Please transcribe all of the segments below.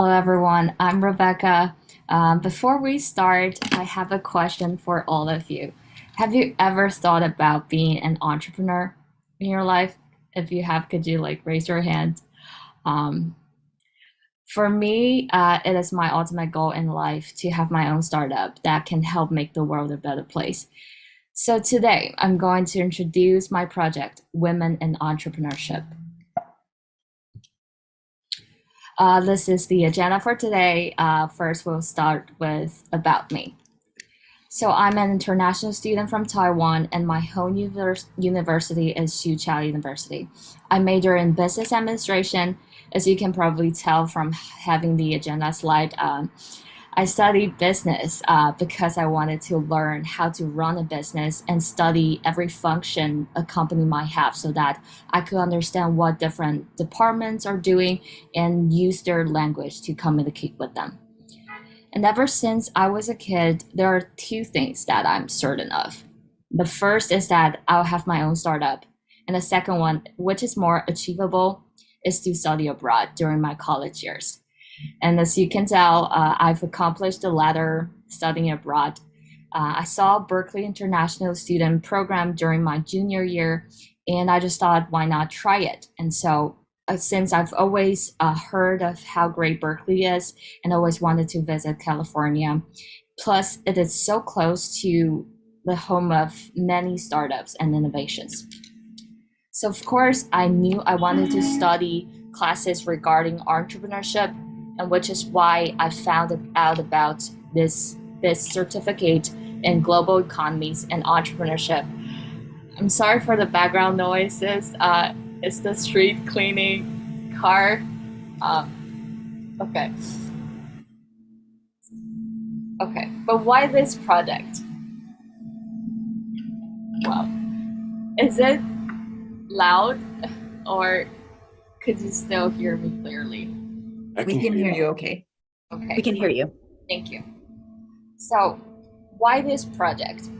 Hello, everyone. I'm Rebecca. Before we start, I have a question for all of you. Have you ever thought about being an entrepreneur in your life? If you have, could you raise your hand? Um, for me, it is my ultimate goal in life to have my own startup that can help make the world a better place. So today, I'm going to introduce my project, Women in Entrepreneurship. This is the agenda for today. First, we'll start with about me. So I'm an international student from Taiwan, and my home university is Xuchao University. I major in business administration, as you can probably tell from having the agenda slide. I studied business because I wanted to learn how to run a business and study every function a company might have so that I could understand what different departments are doing and use their language to communicate with them. And ever since I was a kid, there are two things that I'm certain of. The first is that I'll have my own startup. And the second one, which is more achievable, is to study abroad during my college years. And as you can tell, I've accomplished the latter studying abroad. I saw Berkeley International Student Program during my junior year, and I just thought, why not try it? And so, since I've always heard of how great Berkeley is and always wanted to visit California, plus it is so close to the home of many startups and innovations. So, of course, I knew I wanted to study classes regarding entrepreneurship, and which is why I found out about this certificate in global economies and entrepreneurship. I'm sorry for the background noises. It's the street cleaning car. Okay, okay. But why this project? Well, is it loud or could you still hear me clearly? I We can can hear hear you. you okay. We Okay, can hear you. thank you. So, why this project?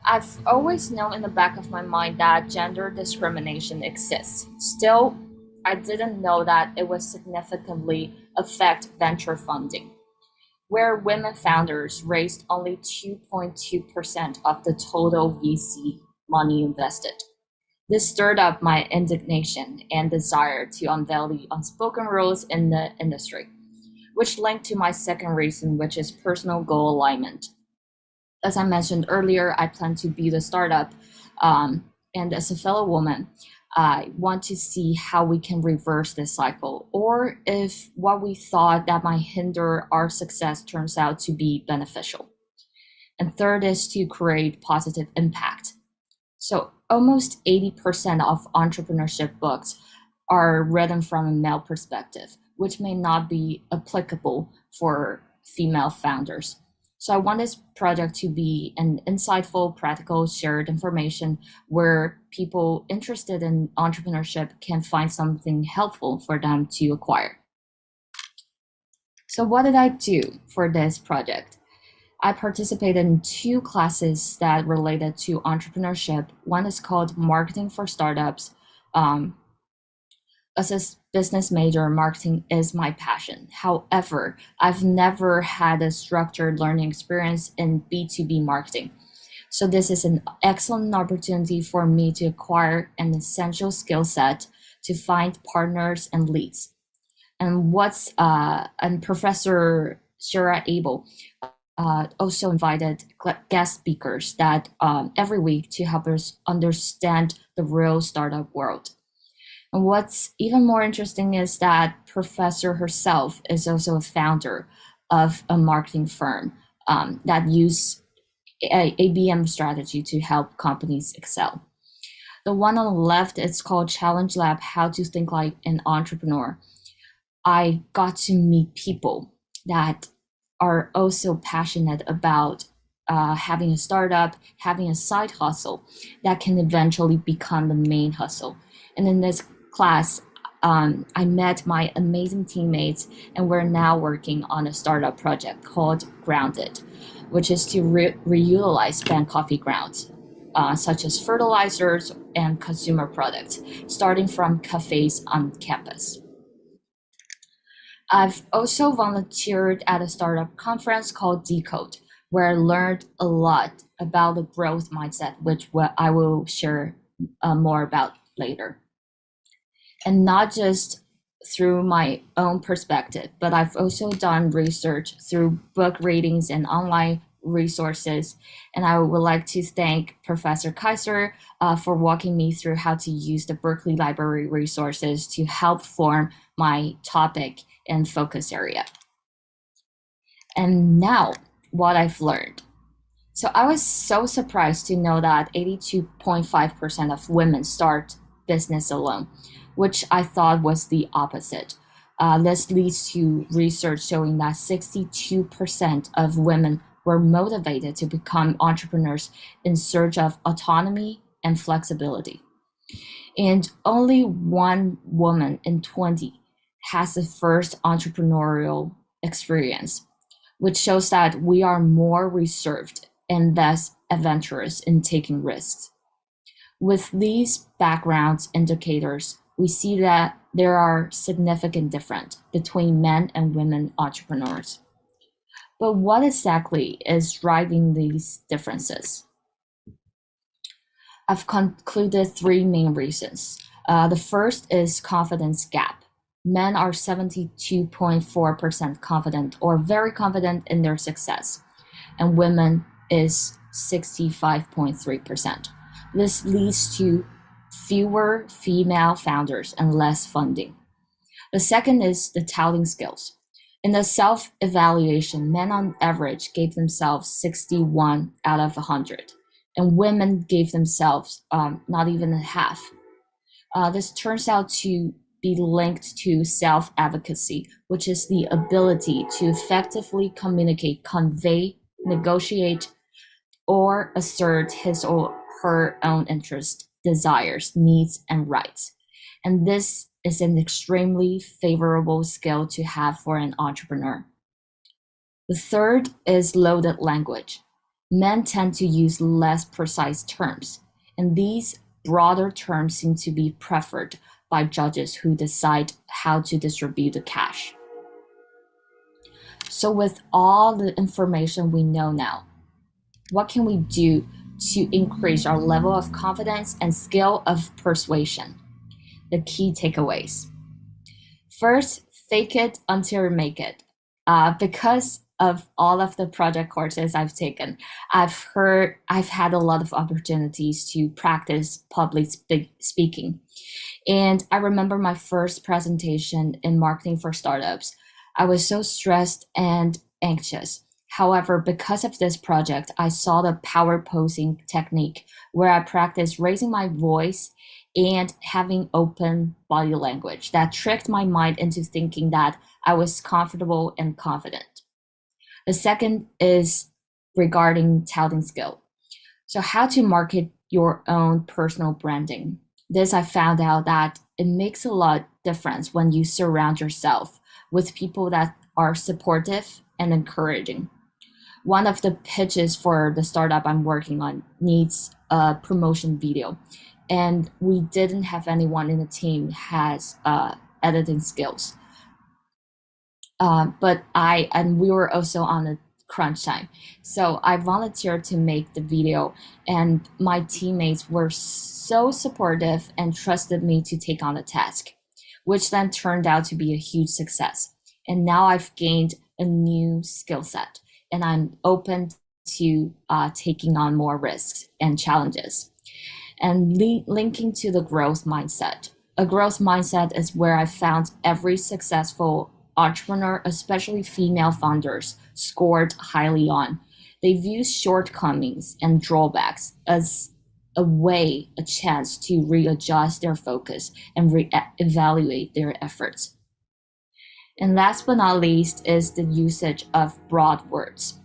I've always known in the back of my mind that gender discrimination exists. Still, I didn't know that it would significantly affect venture funding, where women founders raised only 2.2% of the total VC money invested. This stirred up my indignation and desire to unveil the unspoken rules in the industry, which linked to my second reason, which is personal goal alignment. As I mentioned earlier, I plan to build a startup. And as a fellow woman, I want to see how we can reverse this cycle, or if what we thought that might hinder our success turns out to be beneficial. And third is to create positive impact. So almost 80% of entrepreneurship books are written from a male perspective, which may not be applicable for female founders. So I want this project to be an insightful, practical, shared information where people interested in entrepreneurship can find something helpful for them to acquire. So what did I do for this project? I participated in two classes that related to entrepreneurship. One is called Marketing for Startups. Um, as a business major, marketing is my passion. However, I've never had a structured learning experience in B2B marketing. So this is an excellent opportunity for me to acquire an essential skill set to find partners and leads. And Professor Shira Abel also invited guest speakers that every week to help us understand the real startup world. And what's even more interesting is that Professor herself is also a founder of a marketing firm that use ABM strategy to help companies excel. The one on the left is called Challenge Lab: How to Think Like an Entrepreneur. I got to meet people that are also passionate about having a startup, having a side hustle that can eventually become the main hustle. And in this class, I met my amazing teammates, and we're now working on a startup project called Grounded, which is to reutilize spent coffee grounds, such as fertilizers and consumer products, starting from cafes on campus. I've also volunteered at a startup conference called Decode, where I learned a lot about the growth mindset, which I will share more about later. And not just through my own perspective, but I've also done research through book readings and online resources. And I would like to thank Professor Kaiser for walking me through how to use the Berkeley Library resources to help form my topic and focus area. And now, what I've learned. So I was so surprised to know that 82.5% of women start business alone, which I thought was the opposite. This leads to research showing that 62% of women were motivated to become entrepreneurs in search of autonomy and flexibility. And only one woman in 20 has the first entrepreneurial experience, which shows that we are more reserved and less adventurous in taking risks. With these background indicators, we see that there are significant difference between men and women entrepreneurs. But what exactly is driving these differences? I've concluded three main reasons. The first is confidence gap. Men are 72.4% confident or very confident in their success, and women is 65.3%. This leads to fewer female founders and less funding. The second is the touting skills. In the self evaluation, men on average gave themselves 61 out of 100, and women gave themselves not even a half. This turns out to be linked to self advocacy, which is the ability to effectively communicate, convey, negotiate, or assert his or her own interest, desires, needs, and rights. And this is an extremely favorable skill to have for an entrepreneur. The third is loaded language. Men tend to use less precise terms, and these broader terms seem to be preferred by judges who decide how to distribute the cash. So, with all the information we know now, what can we do to increase our level of confidence and skill of persuasion? The key takeaways. First, fake it until you make it. Because of all of the project courses I've taken, I've had a lot of opportunities to practice public speaking. And I remember my first presentation in marketing for startups. I was so stressed and anxious. However, because of this project, I saw the power posing technique where I practiced raising my voice and having open body language that tricked my mind into thinking that I was comfortable and confident. The second is regarding touting skill. So, how to market your own personal branding. This I found out that it makes a lot difference when you surround yourself with people that are supportive and encouraging. One of the pitches for the startup I'm working on needs a promotion video, and we didn't have anyone in the team has editing skills. But I and we were also on a crunch time, so I volunteered to make the video, and my teammates were so supportive and trusted me to take on the task, which then turned out to be a huge success. And now I've gained a new skill set, and I'm open to taking on more risks and challenges. And linking to the growth mindset. A growth mindset is where I found every successful entrepreneur, especially female founders, scored highly on. They view shortcomings and drawbacks as a chance to readjust their focus and evaluate their efforts. And last but not least is the usage of broad words.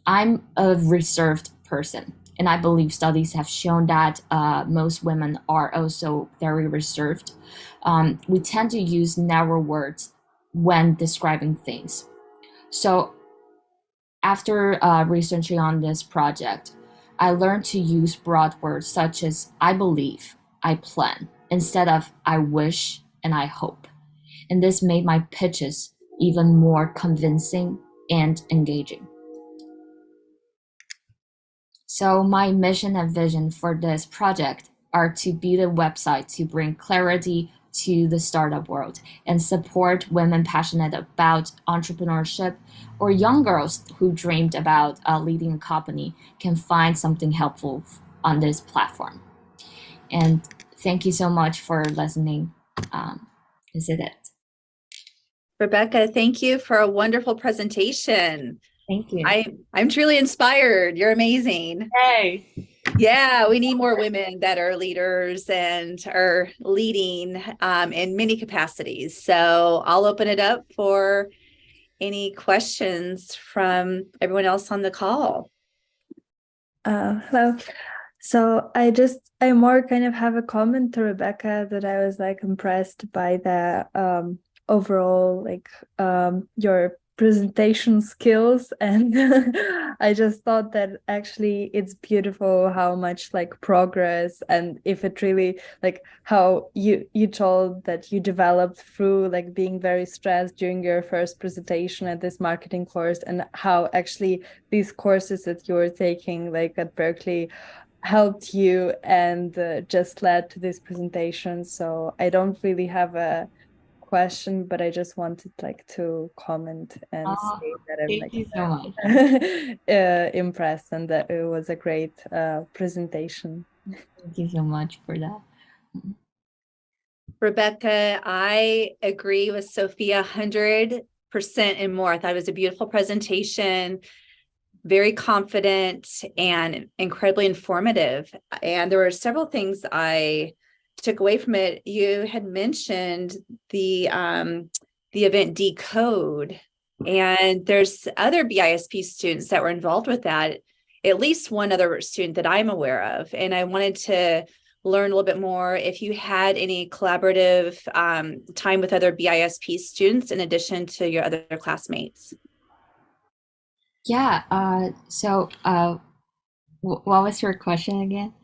I'm a reserved person, and I believe studies have shown that most women are also very reserved. We tend to use narrow words when describing things. So, after researching on this project, I learned to use broad words such as I believe, I plan, instead of I wish and I hope. And this made my pitches even more convincing and engaging. So my mission and vision for this project are to build a website to bring clarity to the startup world and support women passionate about entrepreneurship or young girls who dreamed about leading a company can find something helpful on this platform. And thank you so much for listening. Is it? Rebecca, thank you for a wonderful presentation. Thank you. I'm truly inspired. You're amazing. Hey. Yeah, we need more women that are leaders and are leading in many capacities. So I'll open it up for any questions from everyone else on the call. Hello. So I more kind of have a comment to Rebecca that I was like impressed by the overall your presentation skills, and I just thought that actually it's beautiful how much like progress, and if it really like how you told that you developed through like being very stressed during your first presentation at this marketing course, and how actually these courses that you were taking like at Berkeley helped you and just led to this presentation. So I don't really have a question, but I just wanted like to comment and say that I'm Thank you so much. impressed, and that it was a great presentation. Thank you so much for that. Rebecca, I agree with Sophia 100% and more. I thought it was a beautiful presentation, very confident and incredibly informative. And there were several things I took away from it. You had mentioned the event Decode, and there's other BISP students that were involved with that, at least one other student that I'm aware of. And I wanted to learn a little bit more if you had any collaborative time with other BISP students in addition to your other classmates. Yeah. What was your question again?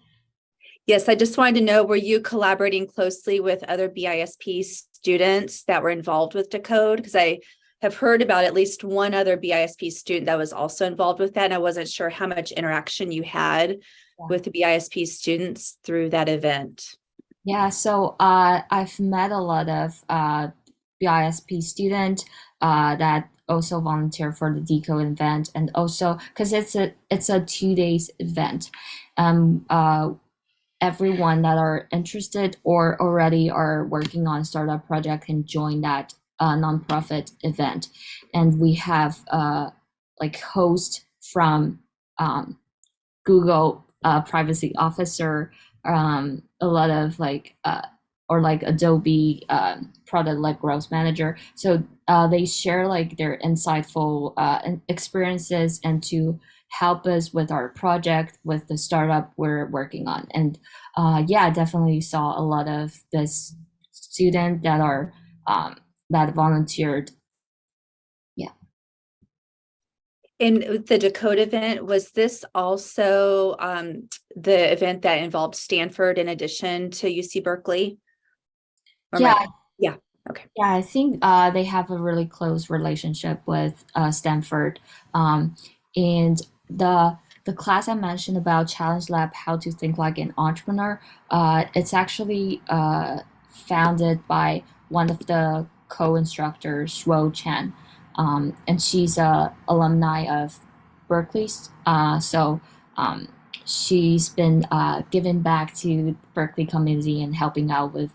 Yes, I just wanted to know, were you collaborating closely with other BISP students that were involved with Decode? Because I have heard about at least one other BISP student that was also involved with that, and I wasn't sure how much interaction you had with the BISP students through that event. Yeah, so I've met a lot of BISP students that also volunteer for the Decode event, and also because it's a 2 days event. Everyone that are interested or already are working on startup project can join that nonprofit event, and we have like host from Google privacy officer, a lot of like or like Adobe product like growth manager. So they share like their insightful experiences and to help us with our project with the startup we're working on. And yeah, definitely saw a lot of this student that are that volunteered. Yeah. In the Decode event, was this also the event that involved Stanford in addition to UC Berkeley? Yeah. Yeah. Okay. Yeah, I think they have a really close relationship with Stanford, and the class I mentioned about Challenge Lab, how to think like an entrepreneur. It's actually founded by one of the co-instructors, Shuo Chen, and she's a alumni of Berkeley. So she's been giving back to Berkeley community and helping out with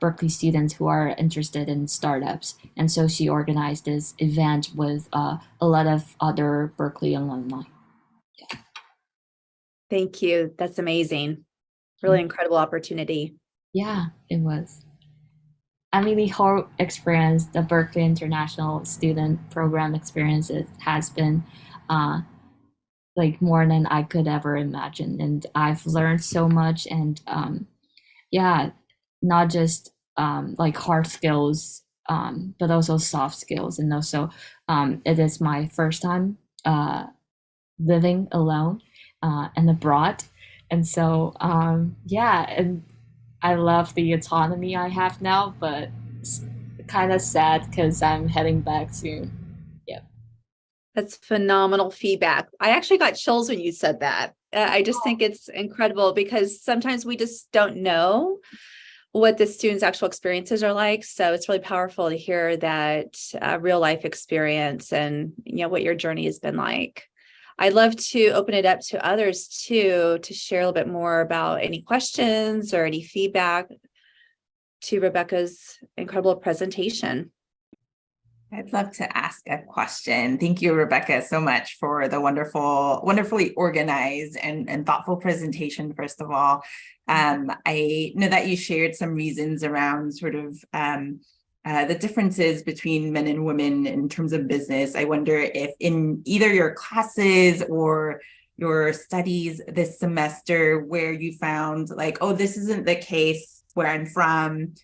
Berkeley students who are interested in startups. And so she organized this event with a lot of other Berkeley alumni. Yeah. Thank you. That's amazing. Really incredible opportunity. Yeah, it was. I mean, the whole experience, the Berkeley International Student Program experience, it has been like more than I could ever imagine. And I've learned so much, and yeah, not just like hard skills, but also soft skills. And also, it is my first time living alone and abroad. And so, yeah, and I love the autonomy I have now, but kind of sad because I'm heading back soon. Yeah. That's phenomenal feedback. I actually got chills when you said that. I just think it's incredible because sometimes we just don't know what the students' actual experiences are like. So it's really powerful to hear that real life experience and what your journey has been like. I'd love to open it up to others too, to share a little bit more about any questions or any feedback to Rebecca's incredible presentation. I'd love to ask a question. Thank you, Rebecca, so much for the wonderfully organized and thoughtful presentation, first of all. I know that you shared some reasons around sort of the differences between men and women in terms of business. I wonder if in either your classes or your studies this semester where you found like, oh, this isn't the case where I'm from,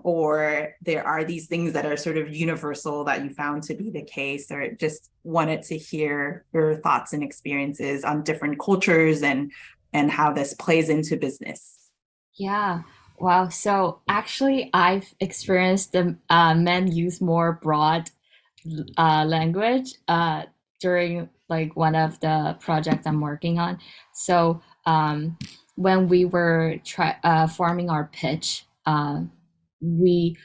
or there are these things that are sort of universal that you found to be the case, or just wanted to hear your thoughts and experiences on different cultures and how this plays into business. Yeah. Wow. So actually, I've experienced the men use more broad language during like one of the projects I'm working on. So when we were forming our pitch, we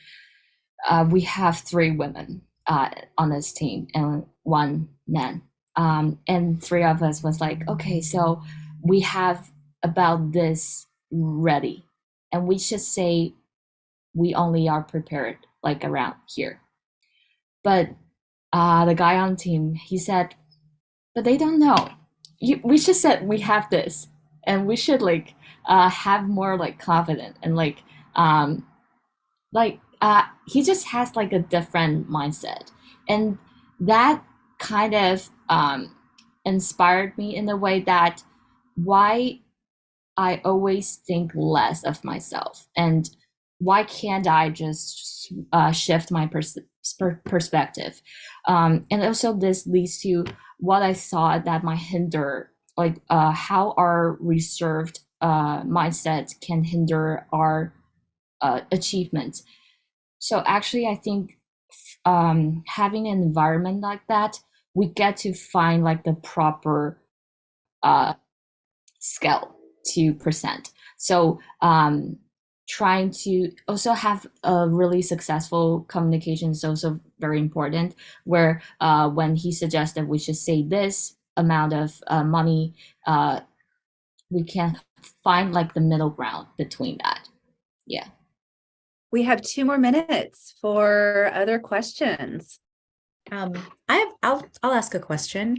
have three women on this team and one man, and three of us was like, okay, so we have about this ready, and we should say we only are prepared like around here. But the guy on the team, he said, but they don't know. We should said we have this, and we should like have more like confident and he just has like a different mindset, and that kind of inspired me in the way that why I always think less of myself, and why can't I just shift my perspective, and also this leads to what I thought that might hinder like how our reserved mindset can hinder our achievements. So actually, I think having an environment like that, we get to find like the proper uh, skill to present. So trying to also have a really successful communication is also very important. Where when he suggested we should say this amount of money, we can find like the middle ground between that. Yeah. We have 2 more minutes for other questions. I'll ask a question.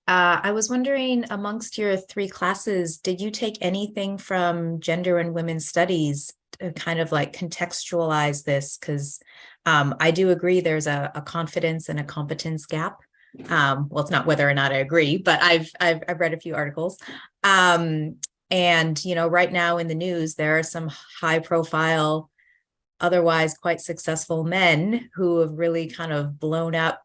I was wondering, amongst your 3 classes, did you take anything from gender and women's studies to kind of like contextualize this? Because I do agree there's a confidence and a competence gap. Well, it's not whether or not I agree, but I've read a few articles. And, right now in the news, there are some high profile, otherwise quite successful men who have really kind of blown up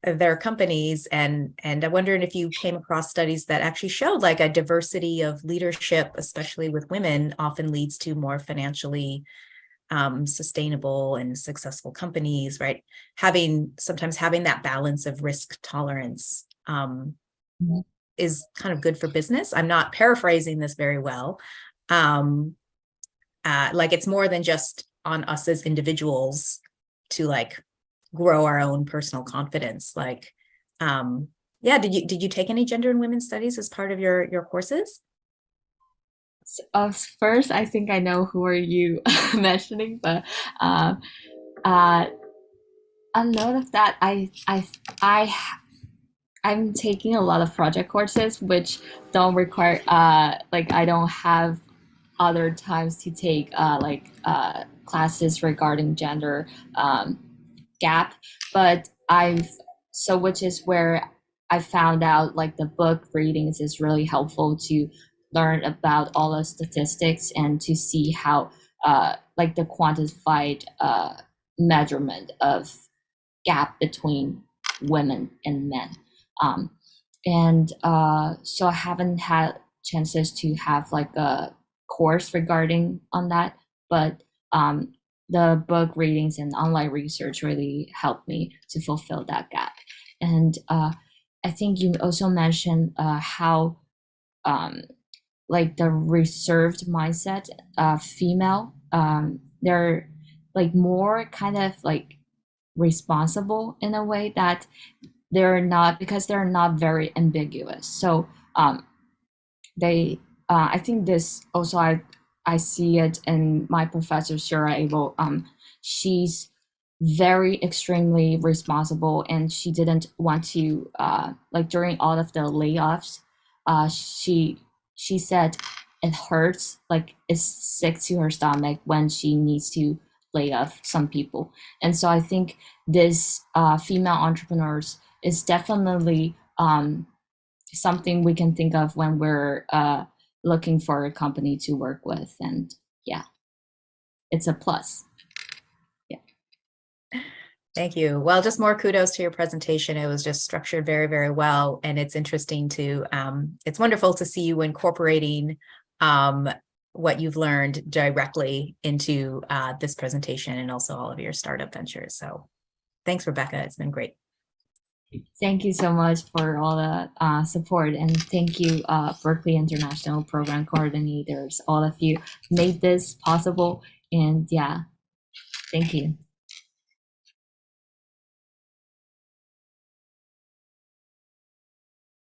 their companies. And I'm wondering if you came across studies that actually showed like a diversity of leadership, especially with women, often leads to more financially sustainable and successful companies, right? Sometimes having that balance of risk tolerance is kind of good for business. I'm not paraphrasing this very well. Like it's more than just on us as individuals to like grow our own personal confidence. Like, did you take any gender and women's studies as part of your courses? First, I think I know who are you mentioning, but a note of that, I'm taking a lot of project courses which don't require like I don't have other times to take classes regarding gender gap, but which is where I found out like the book readings is really helpful to learn about all the statistics and to see how like the quantified measurement of gap between women and men. So I haven't had chances to have like a course regarding on that, but the book readings and online research really helped me to fulfill that gap. And I think you also mentioned how like the reserved mindset female, they're like more kind of like responsible in a way that they're not, because they're not very ambiguous. So they I think this also, I see it in my professor Shira Abel. She's very extremely responsible, and she didn't want to like during all of the layoffs, she said it hurts, like it's sick to her stomach when she needs to lay off some people. And so I think this female entrepreneurs is definitely something we can think of when we're looking for a company to work with. And yeah, it's a plus. Thank you. Well, just more kudos to your presentation. It was just structured very, very well. And it's interesting to, it's wonderful to see you incorporating what you've learned directly into this presentation and also all of your startup ventures. So thanks, Rebecca. It's been great. Thank you so much for all the support, and thank you, Berkeley International Program Coordinators. All of you made this possible, and yeah, thank you.